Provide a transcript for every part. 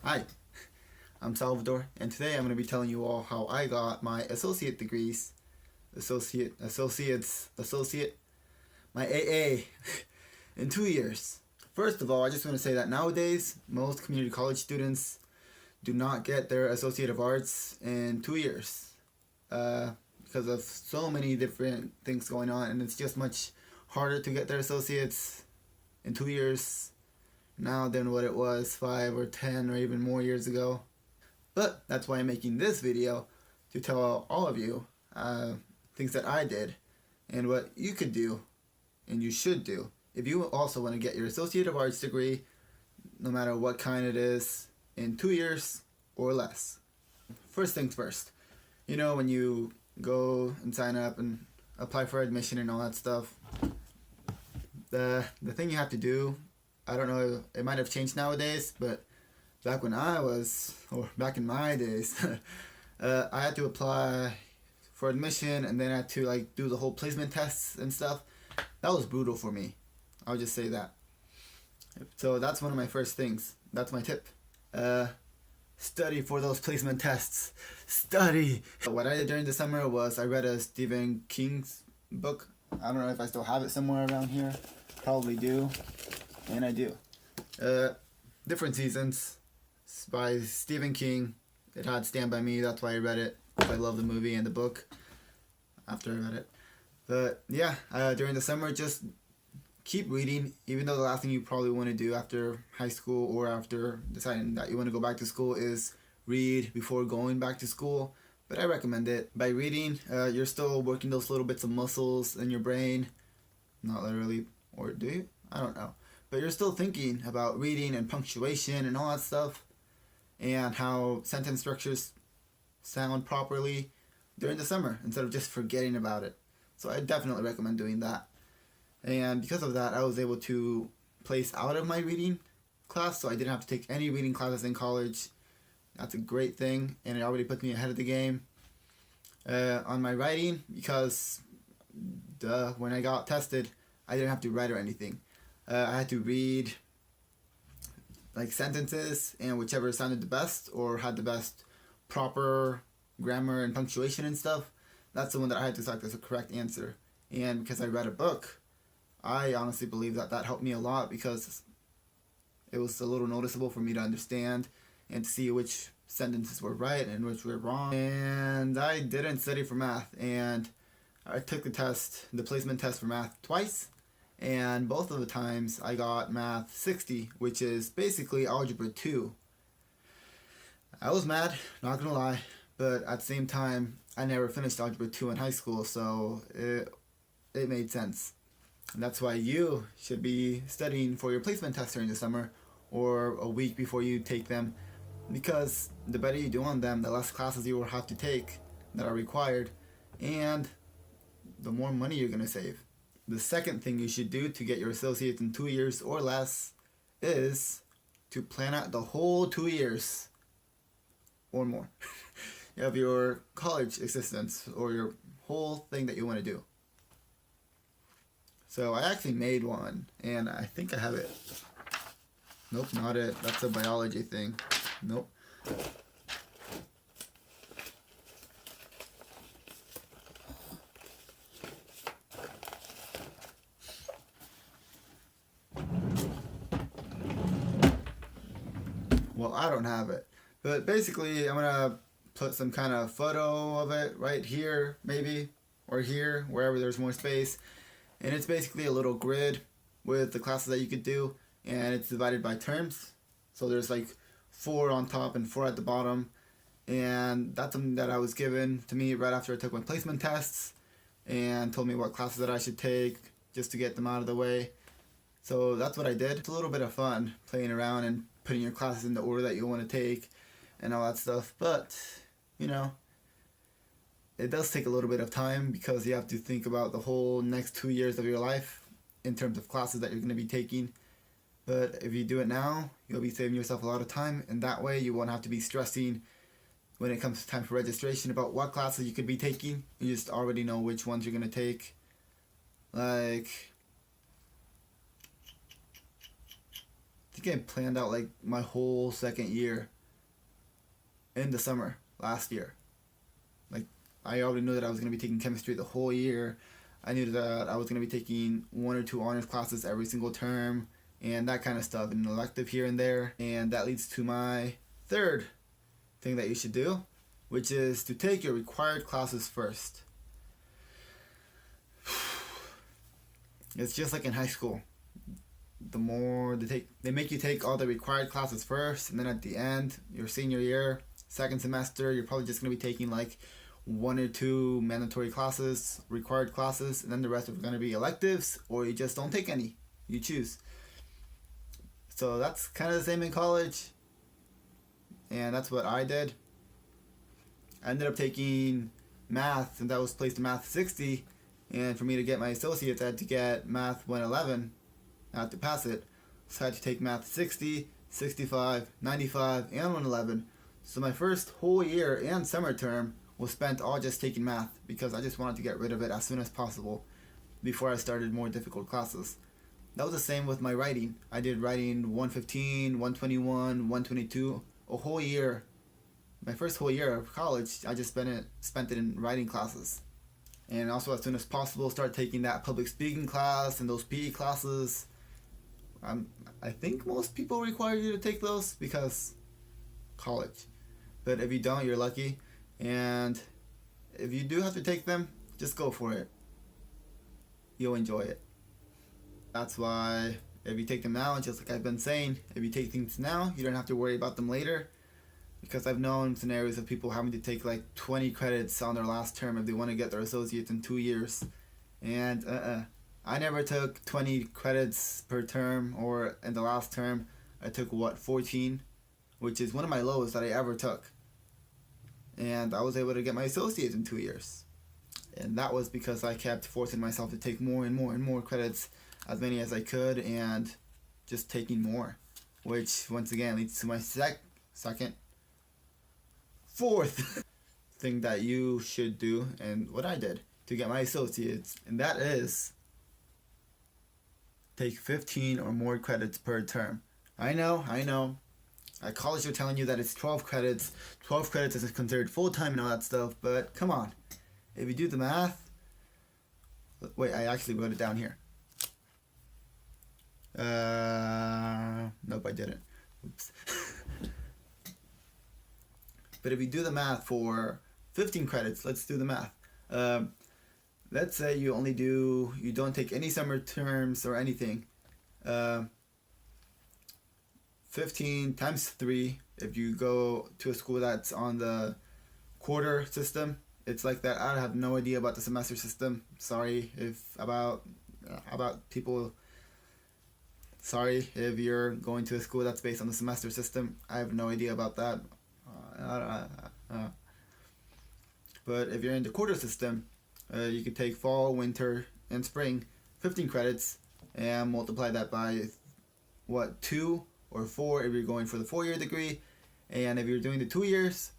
Hi, I'm Salvador, and today I'm going to be telling you all how I got my associate degrees, associate, my AA in 2 years. First of all, I just want to say that nowadays, most community college students do not get their Associate of Arts in 2 years because of so many different things going on, and it's just much harder to get their associates in 2 years now than what it was 5 or 10 or even more years ago. But that's why I'm making this video, to tell all of you things that I did and what you could do and you should do if you also want to get your Associate of Arts degree, no matter what kind it is, in 2 years or less. First things first, when you go and sign up and apply for admission and all that stuff, the thing you have to do, I don't know, it might have changed nowadays, but back in my days, I had to apply for admission, and then I had to do the whole placement tests and stuff. That was brutal for me. I'll just say that. So that's one of my first things. That's my tip. Study for those placement tests. Study! What I did during the summer was I read a Stephen King's book. I don't know if I still have it somewhere around here. Probably do. And I do. Different Seasons by Stephen King. It had Stand By Me, that's why I read it. I love the movie and the book after I read it. But yeah, during the summer, just keep reading, even though the last thing you probably want to do after high school or after deciding that you want to go back to school is read before going back to school. But I recommend it. By reading, you're still working those little bits of muscles in your brain. Not literally, or do you? I don't know. But you're still thinking about reading and punctuation and all that stuff, and how sentence structures sound properly during the summer instead of just forgetting about it. So I definitely recommend doing that. And because of that, I was able to place out of my reading class, so I didn't have to take any reading classes in college. That's a great thing, and it already put me ahead of the game. On my writing, because when I got tested, I didn't have to write or anything. I had to read sentences, and whichever sounded the best or had the best proper grammar and punctuation and stuff, that's the one that I had to select as a correct answer. And because I read a book, I honestly believe that helped me a lot, because it was a little noticeable for me to understand and to see which sentences were right and which were wrong. And I didn't study for math, and I took the placement test for math twice, and both of the times I got math 60, which is basically algebra 2. I was mad, not gonna lie, but at the same time, I never finished algebra 2 in high school, so it made sense. And that's why you should be studying for your placement test during the summer, or a week before you take them, because the better you do on them, the less classes you will have to take that are required, and the more money you're going to save. The second thing you should do to get your associates in 2 years or less is to plan out the whole 2 years or more of your college existence, or your whole thing that you want to do. So I actually made one, and I think I have it. Nope, not it. That's a biology thing. Nope. Well, I don't have it. But basically, I'm going to put some kind of photo of it right here, maybe, or here, wherever there's more space. And it's basically a little grid with the classes that you could do, and it's divided by terms. So there's 4 on top and 4 at the bottom. And that's something that I was given to me right after I took my placement tests, and told me what classes that I should take just to get them out of the way. So that's what I did. It's a little bit of fun playing around and putting your classes in the order that you want to take and all that stuff. But, it does take a little bit of time, because you have to think about the whole next 2 years of your life in terms of classes that you're going to be taking. But if you do it now, you'll be saving yourself a lot of time, and that way you won't have to be stressing when it comes to time for registration about what classes you could be taking. You just already know which ones you're going to take. I think I planned out my whole second year in the summer last year. Like, I already knew that I was going to be taking chemistry the whole year. I knew that I was going to be taking 1 or 2 honors classes every single term and that kind of stuff, an elective here and there. And that leads to my third thing that you should do, which is to take your required classes first. It's just like in high school. The more they make you take all the required classes first, and then at the end, your senior year, second semester, you're probably just going to be taking like 1 or 2 mandatory classes, required classes, and then the rest are going to be electives, or you just don't take any. You choose. So that's kind of the same in college, and that's what I did. I ended up taking math, and that was placed in math 60, and for me to get my associates, I had to get math 111. I had to pass it. So I had to take math 60, 65, 95, and 111. So my first whole year and summer term was spent all just taking math because I just wanted to get rid of it as soon as possible before I started more difficult classes. That was the same with my writing. I did writing 115, 121, 122, a whole year. My first whole year of college, I just spent it in writing classes. And also as soon as possible, start taking that public speaking class and those PE classes. I think most people require you to take those because college. But if you don't, you're lucky. And if you do have to take them, just go for it. You'll enjoy it. That's why if you take them now, just like I've been saying, if you take things now, you don't have to worry about them later. Because I've known scenarios of people having to take like 20 credits on their last term if they want to get their associates in 2 years. And I never took 20 credits per term, or in the last term, I took 14, which is one of my lowest that I ever took. And I was able to get my associates in 2 years. And that was because I kept forcing myself to take more and more and more credits, as many as I could, and just taking more. Which, once again, leads to my fourth thing that you should do, and what I did to get my associates, and that is take 15 or more credits per term. I know. At college they're telling you that it's 12 credits. 12 credits is considered full-time and all that stuff, but come on. If you do the math... Wait, I actually wrote it down here. Nope, I didn't. Oops. But if you do the math for 15 credits, let's do the math. Let's say you don't take any summer terms or anything. 15 times 3, if you go to a school that's on the quarter system, it's like that. I have no idea about the semester system. Sorry about people. Sorry if you're going to a school that's based on the semester system. I have no idea about that. But if you're in the quarter system, you could take fall, winter, and spring, 15 credits, and multiply that by 2 or 4 if you're going for the 4-year degree. And if you're doing the 2 years,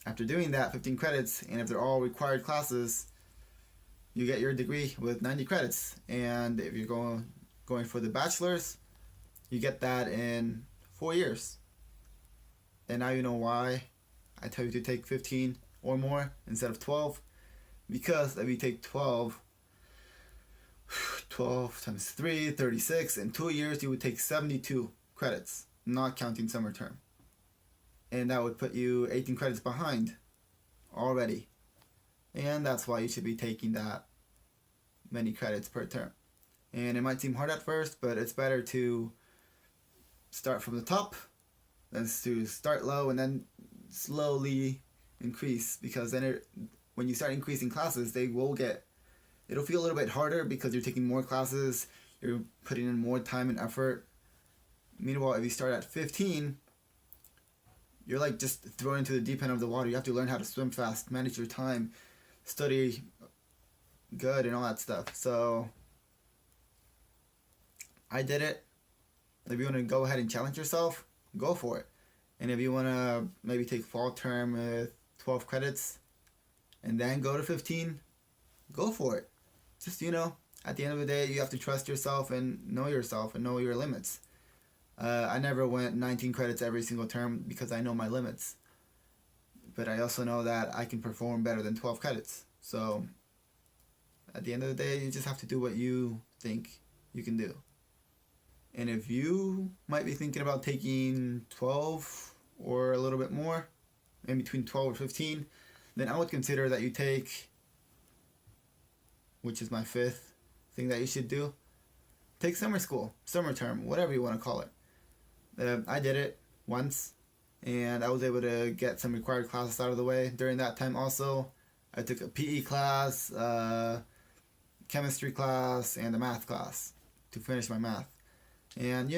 after doing that 15 credits, and if they're all required classes, you get your degree with 90 credits. And if you're going for the bachelor's, you get that in 4 years. And now you know why I tell you to take 15 or more instead of 12. Because if you take 12 times 3, 36, in 2 years you would take 72 credits, not counting summer term. And that would put you 18 credits behind already. And that's why you should be taking that many credits per term. And it might seem hard at first, but it's better to start from the top than to start low and then slowly increase, because then when you start increasing classes, it'll feel a little bit harder because you're taking more classes, you're putting in more time and effort. Meanwhile, if you start at 15, you're like just thrown into the deep end of the water. You have to learn how to swim fast, manage your time, study good, and all that stuff. So I did it. If you want to go ahead and challenge yourself, go for it. And if you want to maybe take fall term with 12 credits and then go to 15, go for it. Just, at the end of the day, you have to trust yourself and know your limits. I never went 19 credits every single term because I know my limits. But I also know that I can perform better than 12 credits. So at the end of the day, you just have to do what you think you can do. And if you might be thinking about taking 12 or a little bit more, in between 12 or 15, then I would consider that you take, which is my fifth thing that you should do, take summer school, summer term, whatever you want to call it. I did it once, and I was able to get some required classes out of the way. During that time also, I took a PE class, chemistry class, and a math class to finish my math. And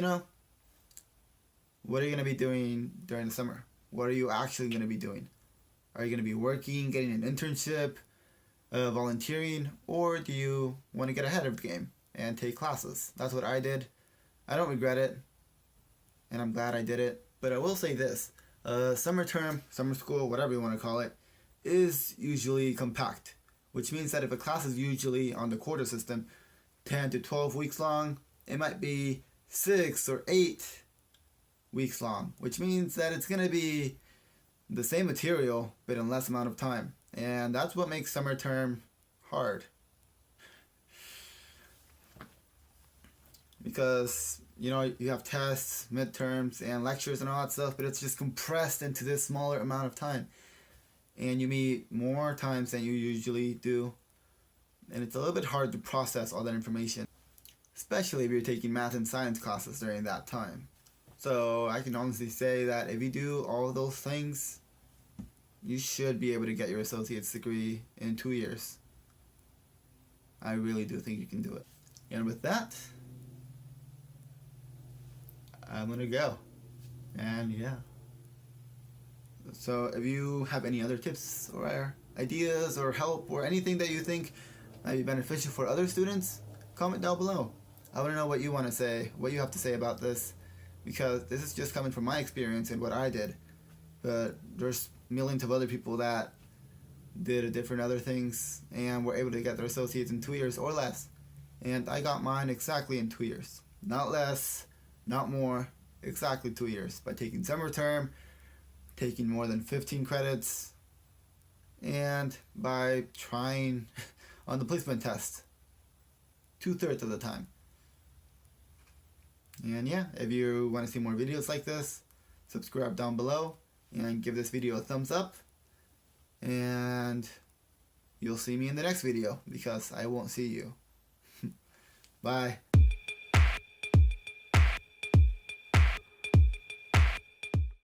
what are you going to be doing during the summer? What are you actually going to be doing? Are you going to be working, getting an internship, volunteering, or do you want to get ahead of the game and take classes? That's what I did. I don't regret it, and I'm glad I did it. But I will say this, summer term, summer school, whatever you want to call it, is usually compact, which means that if a class is usually on the quarter system, 10 to 12 weeks long, it might be 6 or 8 weeks long, which means that it's going to be the same material but in less amount of time. And that's what makes summer term hard. Because, you have tests, midterms, and lectures and all that stuff, but it's just compressed into this smaller amount of time. And you meet more times than you usually do. And it's a little bit hard to process all that information, especially if you're taking math and science classes during that time. So I can honestly say that if you do all of those things, you should be able to get your associate's degree in 2 years. I really do think you can do it. And with that, I'm gonna go. And yeah. So if you have any other tips or ideas or help or anything that you think might be beneficial for other students, comment down below. I want to know what you want to say, what you have to say about this, because this is just coming from my experience and what I did. But there's millions of other people that did different other things and were able to get their associates in 2 years or less. And I got mine exactly in 2 years. Not less, not more, exactly 2 years by taking summer term, taking more than 15 credits, and by trying on the placement test 2/3 of the time. And yeah, if you want to see more videos like this, subscribe down below and give this video a thumbs up, and you'll see me in the next video because I won't see you. Bye.